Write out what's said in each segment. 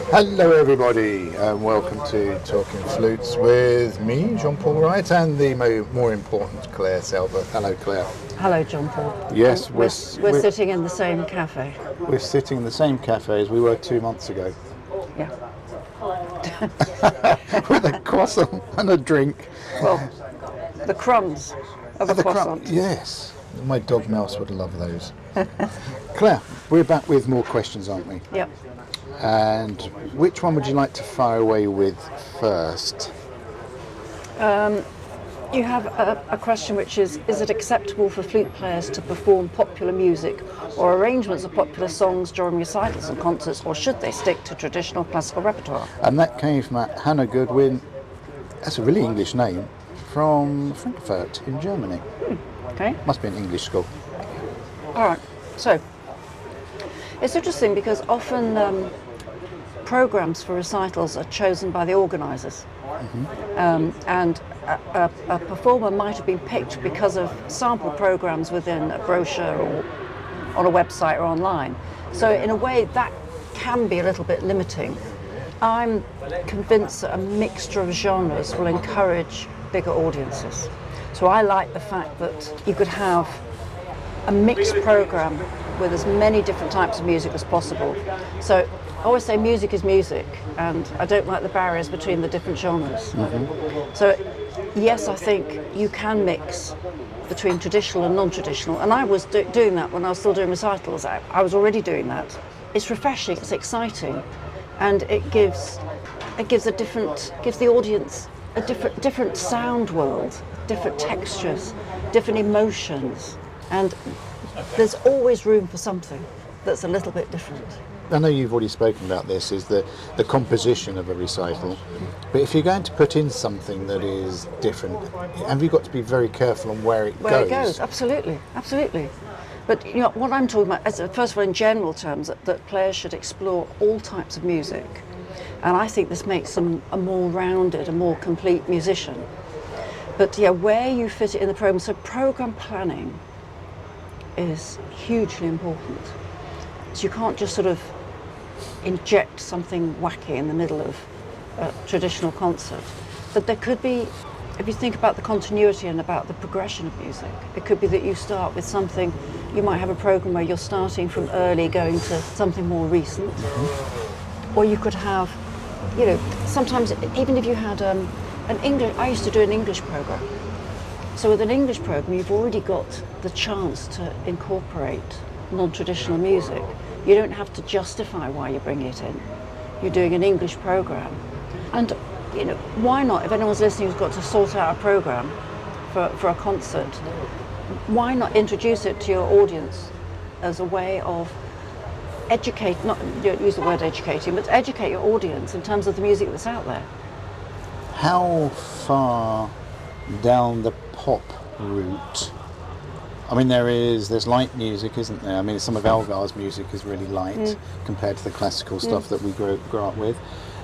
Hello everybody and welcome to Talking Flutes with me, Jean-Paul Wright, and the more important Clare Southworth. Hello Clare. Hello, John-Paul. Yes, we're sitting in the same cafe. We're sitting in the same cafe as we were 2 months ago. Yeah. With a croissant and a drink. Well, the crumbs of a croissant. Yes. My dog Mouse would love those. Claire, we're back with more questions, aren't we? Yep. And which one would you like to fire away with first? You have a question which is it acceptable for flute players to perform popular music or arrangements of popular songs during recitals and concerts, or should they stick to traditional classical repertoire? And that came from Hannah Goodwin, that's a really English name, from Frankfurt in Germany. Okay. Must be an English school. All right. So, it's interesting because often programs for recitals are chosen by the organisers. And a performer might have been picked because of sample programs within a brochure or on a website or online. So in a way that can be a little bit limiting. I'm convinced that a mixture of genres will encourage bigger audiences. So I like the fact that you could have a mixed program with as many different types of music as possible. So I always say music is music, and I don't like the barriers between the different genres. So yes, I think you can mix between traditional and non-traditional, and I was doing that when I was still doing recitals. I was already doing that. It's refreshing, it's exciting, and it gives the audience a different sound world, different textures, different emotions, and there's always room for something that's a little bit different. I know you've already spoken about this, is the composition of a recital, but if you're going to put in something that is different, have you got to be very careful on where it goes? Absolutely. But you know what I'm talking about is, first of all, in general terms, that players should explore all types of music, and I think this makes them a more rounded, a more complete musician. But yeah, where you fit it in the program, so program planning is hugely important. So you can't just sort of inject something wacky in the middle of a traditional concert. But there could be, if you think about the continuity and about the progression of music, it could be that you start with something, you might have a program where you're starting from early going to something more recent. Or you could have, you know, sometimes even if you had I used to do an English program. So with an English program, you've already got the chance to incorporate non-traditional music. You don't have to justify why you bring it in. You're doing an English program. And, you know, why not? If anyone's listening who's got to sort out a program for a concert, why not introduce it to your audience as a way of educate, not don't use the word educating, but educate your audience in terms of the music that's out there. How far down the pop route? I mean, there's light music, isn't there? I mean, some of Elgar's music is really light compared to the classical stuff that we grew up with.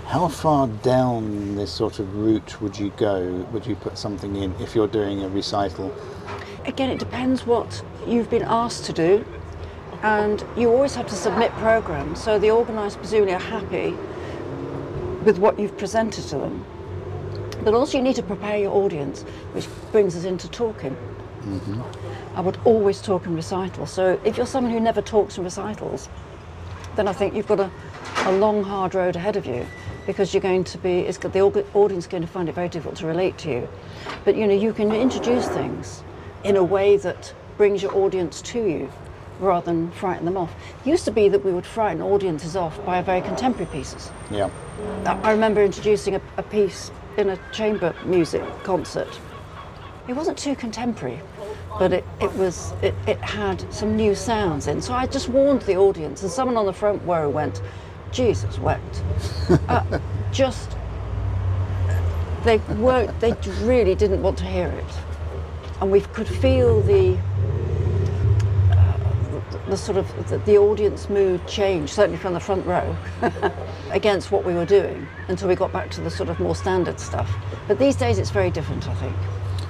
How far down this sort of route would you go? Would you put something in if you're doing a recital? Again, it depends what you've been asked to do, and you always have to submit programs, so the organisers presumably are happy with what you've presented to them. But also you need to prepare your audience, which brings us into talking. I would always talk in recitals. So if you're someone who never talks in recitals, then I think you've got a long, hard road ahead of you, because the audience is going to find it very difficult to relate to you. But you know, you can introduce things in a way that brings your audience to you rather than frighten them off. It used to be that we would frighten audiences off by very contemporary pieces. Yeah. I remember introducing a piece in a chamber music concert. It wasn't too contemporary, but it had some new sounds in. So I just warned the audience, and someone on the front row went, Jesus wept. They really didn't want to hear it. And we could feel the sort of the audience mood change, certainly from the front row, against what we were doing, until we got back to the sort of more standard stuff. But these days it's very different, I think.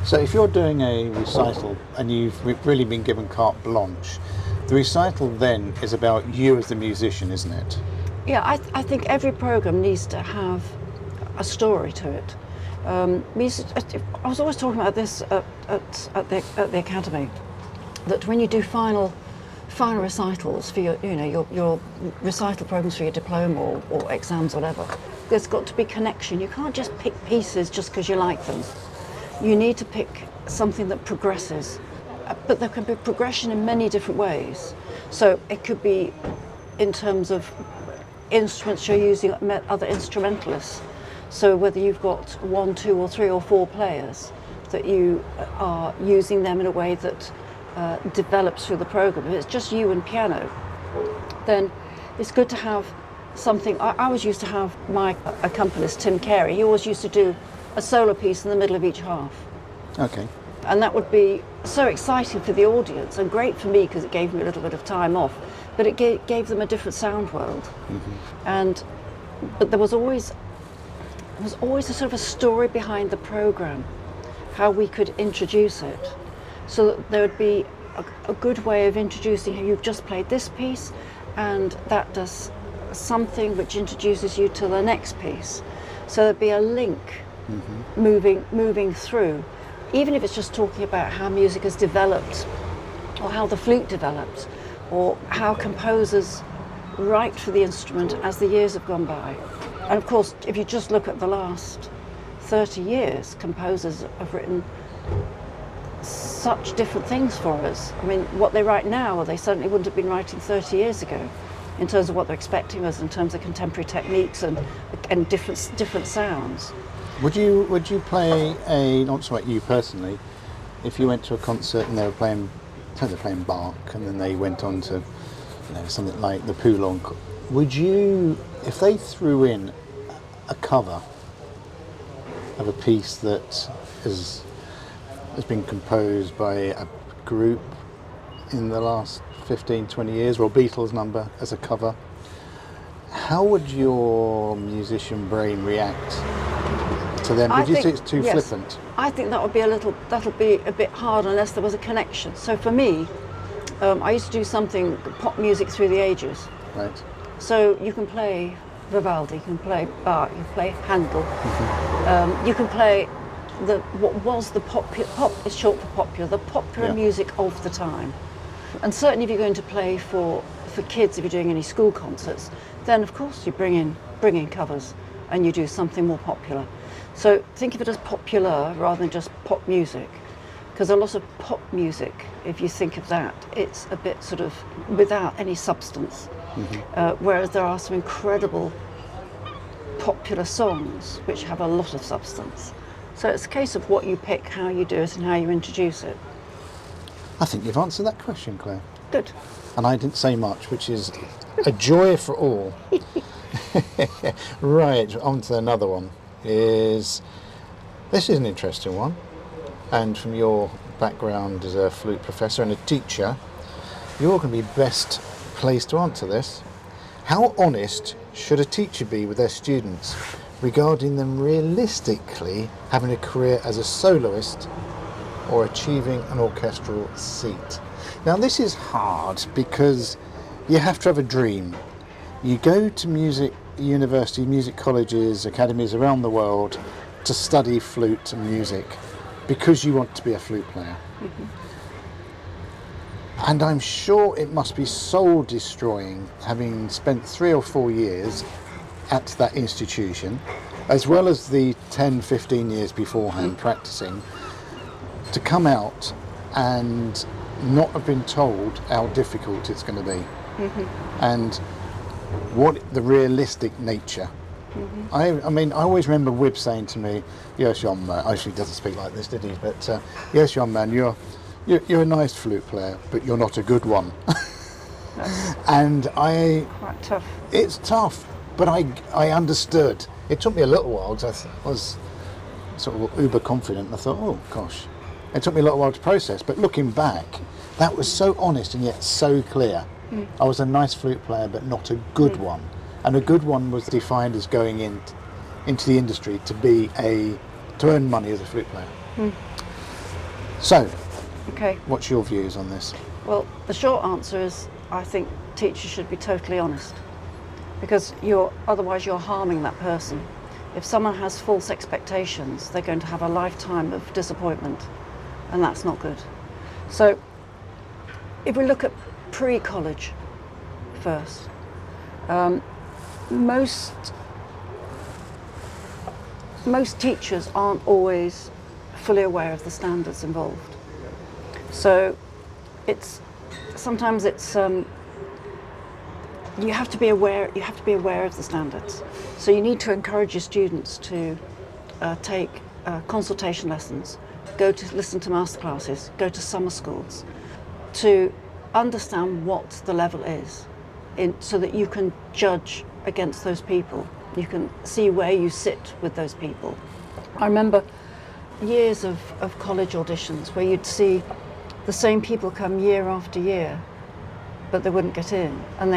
So if you're doing a recital and you've really been given carte blanche, the recital then is about you as the musician, isn't it? Yeah, I think every program needs to have a story to it. I was always talking about this at the academy, that when you do final recitals for your recital programs for your diploma or exams, whatever, there's got to be connection. You can't just pick pieces just because you like them. You need to pick something that progresses, but there can be progression in many different ways. So it could be in terms of instruments you're using, other instrumentalists. So whether you've got 1, 2 or 3 or 4 players, that you are using them in a way that develops through the program. If it's just you and piano, then it's good to have something. I always used to have my accompanist, Tim Carey, he always used to do a solo piece in the middle of each half. Okay. And that would be so exciting for the audience and great for me because it gave me a little bit of time off, but it gave them a different sound world. But there was always a sort of a story behind the program, how we could introduce it, so that there would be a good way of introducing how you've just played this piece and that does something which introduces you to the next piece. So there'd be a link moving through, even if it's just talking about how music has developed or how the flute developed or how composers write for the instrument as the years have gone by. And of course, if you just look at the last 30 years, composers have written such different things for us. I mean, what they write now, they certainly wouldn't have been writing 30 years ago, in terms of what they're expecting us, in terms of contemporary techniques and different sounds. Would you play not so much you personally, if you went to a concert and they were playing Bach and then they went on to something like the Poulon, would you, if they threw in a cover of a piece that has been composed by a group in the last 15, 20 years, or a Beatles number as a cover, how would your musician brain react to them? Would you say it's too flippant? I think that'll be a bit hard unless there was a connection. So for me, I used to do something, pop music through the ages. Right. So you can play Vivaldi, you can play Bach, you can play Handel, you can play what was the pop is short for popular, the popular music of the time. And certainly if you're going to play for kids, if you're doing any school concerts, then of course you bring in covers and you do something more popular. So think of it as popular rather than just pop music, because a lot of pop music, if you think of that, it's a bit sort of without any substance. Whereas there are some incredible popular songs which have a lot of substance. So it's a case of what you pick, how you do it and how you introduce it. I think you've answered that question, Claire. Good. And I didn't say much, which is a joy for all. Right, on to another one. This is an interesting one. And from your background as a flute professor and a teacher, you're going to be best placed to answer this. How honest should a teacher be with their students regarding them realistically having a career as a soloist or achieving an orchestral seat? Now this is hard because you have to have a dream. You go to music university, music colleges, academies around the world to study flute and music because you want to be a flute player. And I'm sure it must be soul destroying, having spent 3 or 4 years at that institution, as well as the 10, 15 years beforehand practicing, to come out and not have been told how difficult it's going to be. And what the realistic nature. I mean, I always remember Wib saying to me, "Yes, young man." Actually, he doesn't speak like this, did he? But yes, young man, you're a nice flute player, but you're not a good one. And Quite tough. It's tough, but I understood. It took me a little while because I was sort of uber confident. I thought, oh gosh, it took me a little while to process. But looking back, that was so honest and yet so clear. I was a nice flute player, but not a good one. And a good one was defined as going into the industry to earn money as a flute player. So, Okay. what's your views on this? Well, the short answer is I think teachers should be totally honest. because otherwise you're harming that person. If someone has false expectations, they're going to have a lifetime of disappointment, and that's not good. So if we look at pre-college first, most teachers aren't always fully aware of the standards involved. So sometimes you have to be aware of the standards. So you need to encourage your students to take consultation lessons, go to listen to master classes, go to summer schools, to understand what the level is, so that you can judge against those people. You can see where you sit with those people. I remember years of college auditions where you'd see the same people come year after year, but they wouldn't get in, and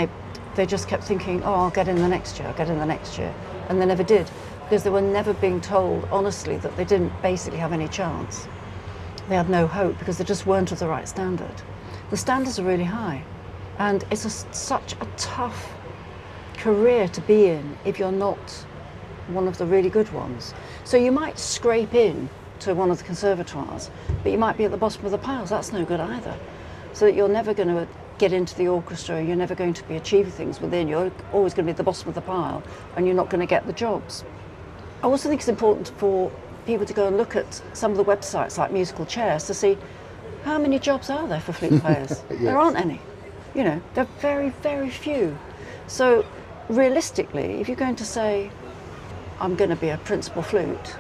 they just kept thinking, oh, I'll get in the next year, I'll get in the next year, and they never did, because they were never being told honestly that they didn't basically have any chance. They had no hope because they just weren't of the right standard. The standards are really high, and it's such a tough career to be in if you're not one of the really good ones. So you might scrape in to one of the conservatoires, but you might be at the bottom of the piles. That's no good either. So that you're never going to get into the orchestra, you're never going to be achieving things within, you're always going to be at the bottom of the pile, and you're not going to get the jobs. I also think it's important for people to go and look at some of the websites like Musical Chairs to see how many jobs are there for flute players. Yes. There aren't any. You know, they're very, very few. So realistically, if you're going to say, I'm going to be a principal flute,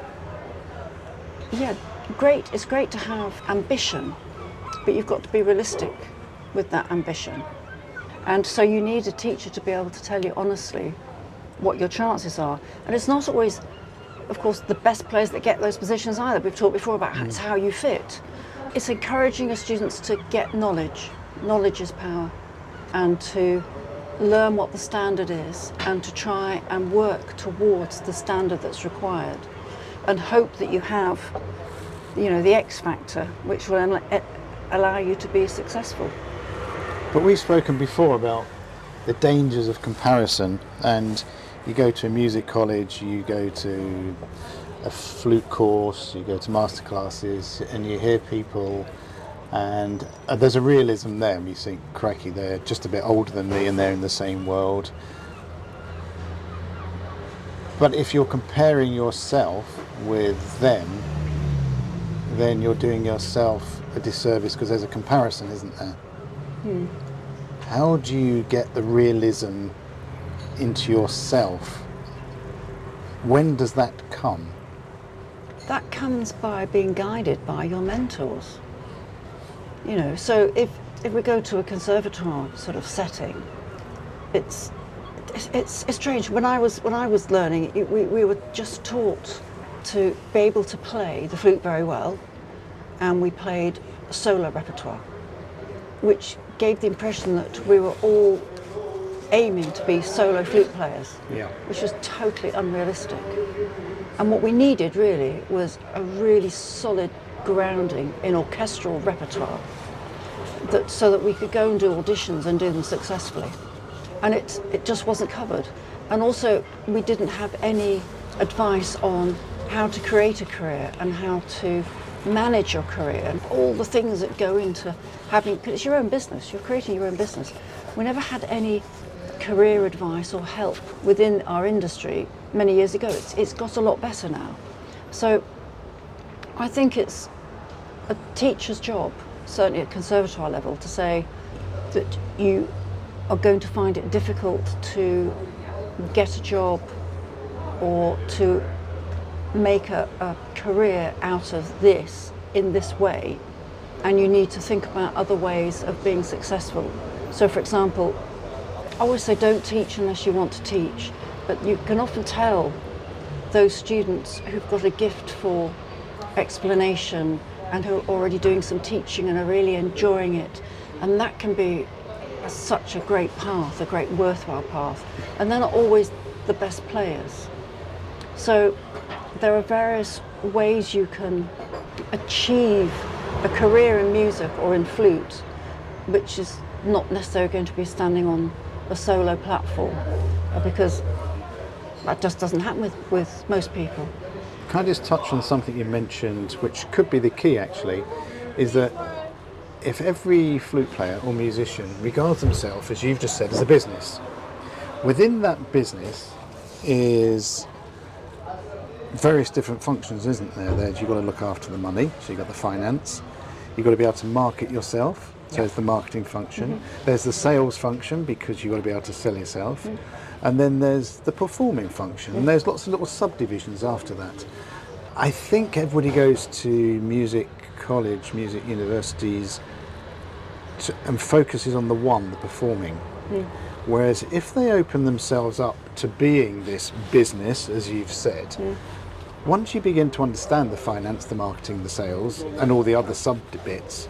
yeah, great, it's great to have ambition, but you've got to be realistic with that ambition. And so you need a teacher to be able to tell you honestly what your chances are. And it's not always, of course, the best players that get those positions either. We've talked before about how you fit. It's encouraging your students to get knowledge. Knowledge is power. And to learn what the standard is, and to try and work towards the standard that's required, and hope that you have, you know, the X factor, which will allow you to be successful. But we've spoken before about the dangers of comparison, and you go to a music college, you go to a flute course, you go to master classes, and you hear people, and there's a realism there, and you think, crikey, they're just a bit older than me and they're in the same world. But if you're comparing yourself with them, then you're doing yourself a disservice, because there's a comparison, isn't there? How do you get the realism into yourself? When does that come? That comes by being guided by your mentors. You know, so if we go to a conservatoire sort of setting, it's strange. When I was learning, we were just taught to be able to play the flute very well, and we played solo repertoire, which gave the impression that we were all aiming to be solo flute players, which was totally unrealistic. And what we needed really was a really solid grounding in orchestral repertoire, so that we could go and do auditions and do them successfully. And it just wasn't covered. And also we didn't have any advice on how to create a career and how to manage your career and all the things that go into having, because it's your own business, you're creating your own business. We never had any career advice or help within our industry many years ago. It's got a lot better now. So I think it's a teacher's job, certainly at conservatoire level, to say that you are going to find it difficult to get a job or to make a career out of this in this way, and you need to think about other ways of being successful. So for example, I always say don't teach unless you want to teach, but you can often tell those students who've got a gift for explanation and who are already doing some teaching and are really enjoying it, and that can be such a great path, a great worthwhile path, and they're not always the best players. So there are various ways you can achieve a career in music or in flute, which is not necessarily going to be standing on a solo platform, because that just doesn't happen with most people. Can I just touch on something you mentioned, which could be the key actually, is that if every flute player or musician regards themselves, as you've just said, as a business, within that business is various different functions, isn't there? You've got to look after the money, so you've got the finance, you've got to be able to market yourself, so there's the marketing function, there's the sales function because you've got to be able to sell yourself, and then there's the performing function, and there's lots of little subdivisions after that. I think everybody goes to music college, music universities, and focuses on the performing. Whereas if they open themselves up to being this business, as you've said, once you begin to understand the finance, the marketing, the sales, and all the other sub-bits,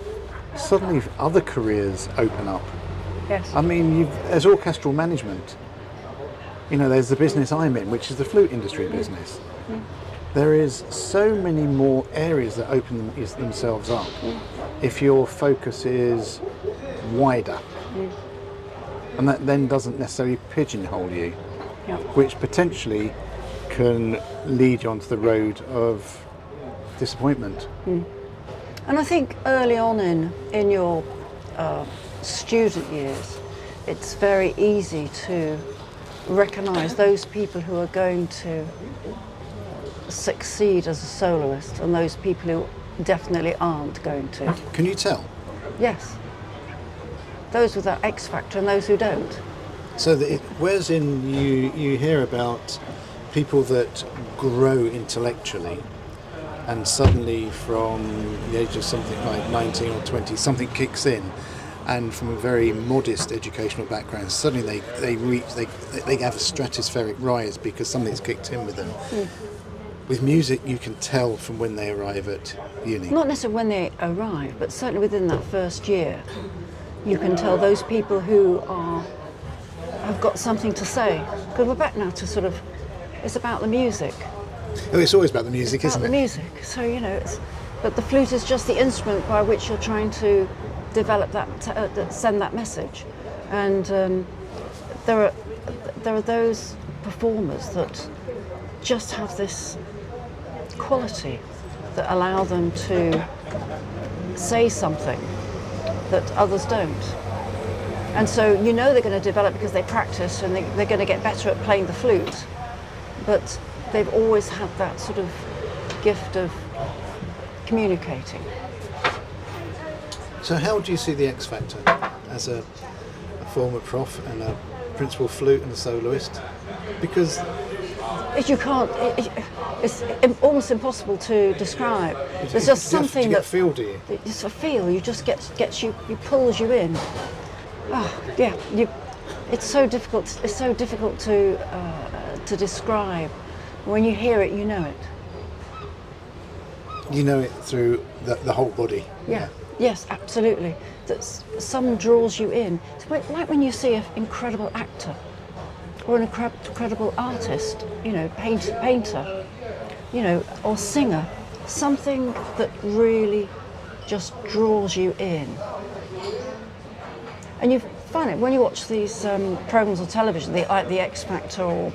suddenly other careers open up. Yes. I mean, there's orchestral management. You know, there's the business I'm in, which is the flute industry business. There is so many more areas that open themselves up if your focus is wider. And that then doesn't necessarily pigeonhole you, which potentially can lead you onto the road of disappointment. And I think early on in your student years, it's very easy to recognise those people who are going to succeed as a soloist and those people who definitely aren't going to. Can you tell? Yes. Those with that X factor and those who don't. So whereas in you hear about people that grow intellectually and suddenly from the age of something like 19 or 20 something kicks in, and from a very modest educational background suddenly they have a stratospheric rise because something's kicked in with them. With music you can tell from when they arrive at uni. Not necessarily when they arrive, but certainly within that first year you can tell those people who have got something to say. Because we're back now to sort of, it's about the music. Oh, it's always about the music, isn't it? About the music. So, you know, but the flute is just the instrument by which you're trying to develop that, send that message. And there are those performers that just have this quality that allow them to say something that others don't. And so you know they're going to develop because they practice and they're going to get better at playing the flute, but they've always had that sort of gift of communicating. So how do you see the X Factor as a former prof and a principal flute and a soloist? Because you can't, it's almost impossible to describe. There's just something you get a feel, do you? It's a feel. You just gets you pulls you in. Oh, yeah. It's so difficult. It's so difficult to describe. When you hear it, you know it. You know it through the whole body. Yeah. Yes, absolutely. Some draws you in. It's like when you see an incredible actor or an incredible artist, you know, painter, you know, or singer, something that really just draws you in. And you find it when you watch these programs on television, like the X Factor or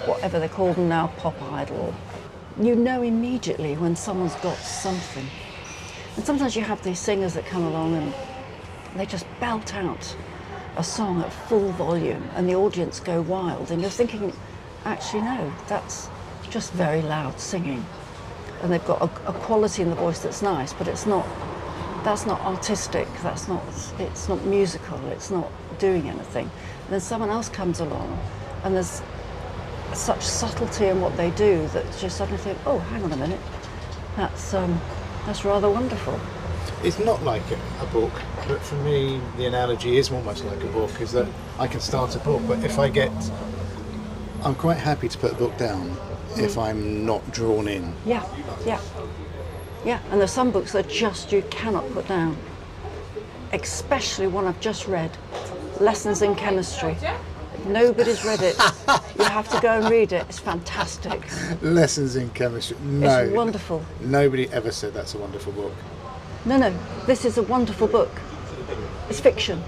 whatever they're called now, Pop Idol. You know immediately when someone's got something. And sometimes you have these singers that come along and they just belt out a song at full volume and the audience go wild, and you're thinking, actually no, that's just very loud singing. And they've got a quality in the voice that's nice, but that's not artistic, it's not musical, it's not doing anything. And then someone else comes along and there's such subtlety in what they do that you suddenly think, oh, hang on a minute, that's rather wonderful. It's not like a book, but for me the analogy is almost like a book, is that I can start a book, but I'm quite happy to put a book down if I'm not drawn in. Yeah, and there's some books that just you cannot put down, especially one I've just read, Lessons in Chemistry. If nobody's read it, you have to go and read it. It's fantastic. Lessons in Chemistry. No, it's wonderful. Nobody ever said that's a wonderful book. No, this is a wonderful book. It's fiction.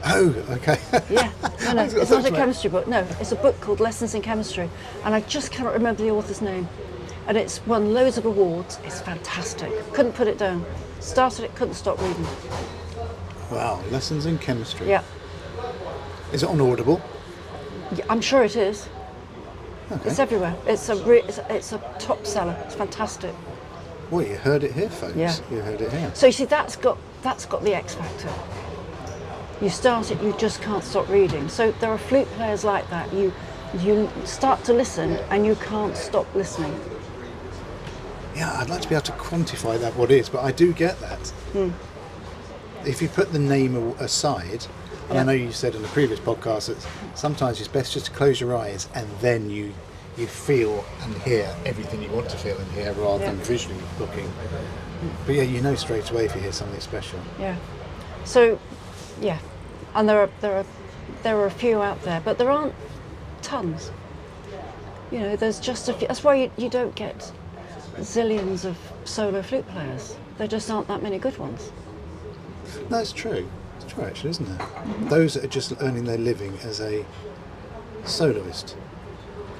Oh, okay. Yeah, no, I it's thought not a you chemistry book. No, it's a book called Lessons in Chemistry, and I just cannot remember the author's name. And it's won loads of awards. It's fantastic. Couldn't put it down. Started it, couldn't stop reading. Wow, Lessons in Chemistry. Yeah, Is it on Audible? yeah, I'm sure it is. Okay. It's everywhere. It's a top seller. It's fantastic. Well, you heard it here, folks. Yeah. You heard it here. So you see, that's got the X factor. You start it, you just can't stop reading. So there are flute players like that. You start to listen and you can't stop listening. Yeah, I'd like to be able to quantify that, what it is, but I do get that. If you put the name aside, and I know you said in the previous podcast that sometimes it's best just to close your eyes and then you feel and hear everything you want to feel and hear rather than visually looking. But yeah, you know straight away if you hear something special. Yeah. So, yeah, and there are a few out there, but there aren't tons. You know, there's just a few. That's why you don't get zillions of solo flute players. There just aren't that many good ones. No, it's true. It's true, actually, isn't it? Those that are just earning their living as a soloist.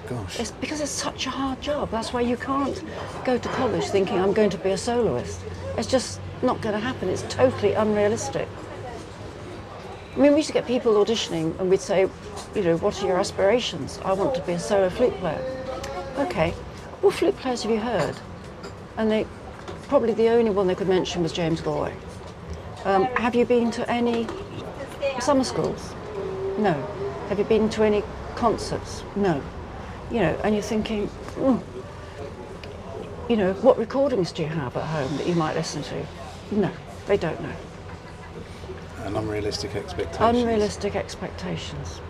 Gosh. It's because it's such a hard job. That's why you can't go to college thinking I'm going to be a soloist. It's just not going to happen. It's totally unrealistic. I mean, we used to get people auditioning and we'd say, you know, what are your aspirations? I want to be a solo flute player. Okay, what flute players have you heard? And probably the only one they could mention was James Galway. Have you been to any summer schools? No. Have you been to any concerts? No. You know, and you're thinking, you know, what recordings do you have at home that you might listen to? No, they don't know. And unrealistic expectations. Unrealistic expectations.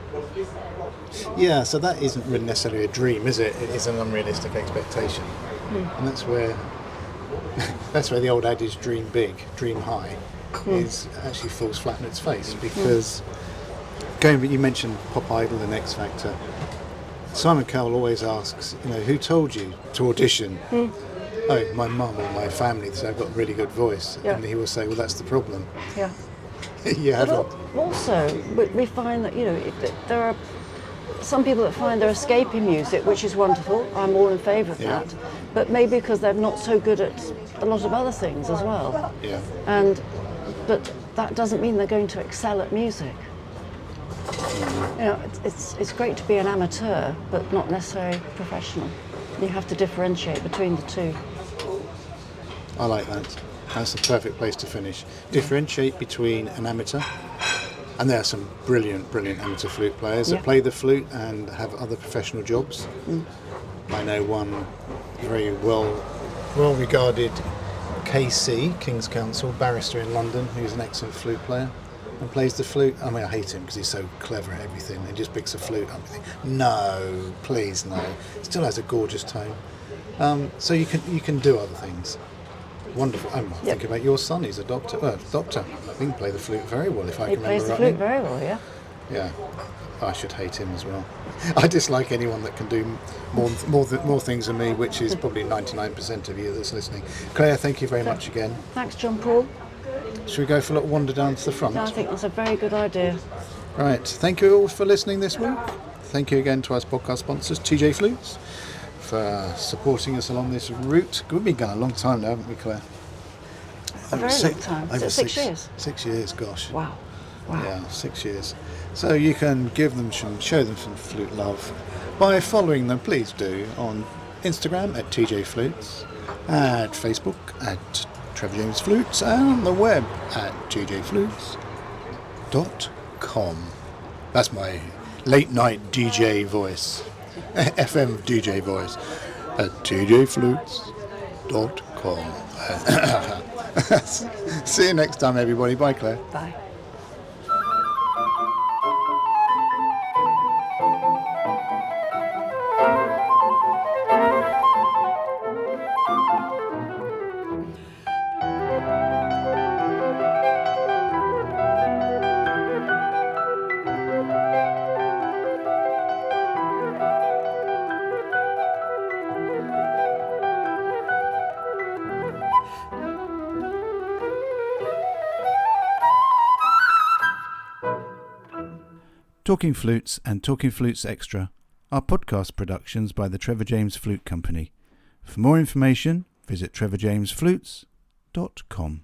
Yeah, so that isn't really necessarily a dream, is it? It is an unrealistic expectation. And that's where the old adage dream big, dream high is actually falls flat on its face, because you mentioned Pop Idol and X Factor. Simon Cowell always asks, you know, who told you to audition? Oh, my mum or my family say I've got a really good voice. Yeah. And he will say, well, that's the problem. Yeah. You haven't. But also, we find that, you know, there are some people that find they're escaping music, which is wonderful. I'm all in favour of that. But maybe because they're not so good at a lot of other things as well. Yeah. But that doesn't mean they're going to excel at music. You know, it's great to be an amateur, but not necessarily professional. You have to differentiate between the two. I like that. That's the perfect place to finish. Differentiate between an amateur, and there are some brilliant amateur flute players that play the flute and have other professional jobs. I know one very well regarded KC, King's Counsel, barrister in London, who's an excellent flute player and plays the flute. I mean, I hate him because he's so clever at everything. He just picks a flute up and think, no, please no. It still has a gorgeous tone. So you can do other things. Wonderful. Think about your son. He's a doctor. He can play the flute very well, if I can remember rightly. He plays the flute very well, yeah. Yeah. I should hate him as well. I dislike anyone that can do more things than me, which is probably 99% of you that's listening. Claire, thank you very much again. Thanks, Jean-Paul. Should we go for a little wander down to the front? No, I think that's a very good idea. Right. Thank you all for listening this week. Thank you again to our podcast sponsors, TJ Flutes, for supporting us along this route. We've been going a long time now, haven't we, Claire? A very long time. Over 6 years? 6 years, gosh. Wow. Yeah, 6 years. So you can show them some flute love by following them, please do, on Instagram at TJ Flutes, at Facebook at Trevor James Flutes, and on the web at tjflutes.com. That's my late night DJ voice, FM DJ voice, at tjflutes.com. See you next time, everybody. Bye, Claire. Bye. Talking Flutes and Talking Flutes Extra are podcast productions by the Trevor James Flute Company. For more information, visit trevorjamesflutes.com.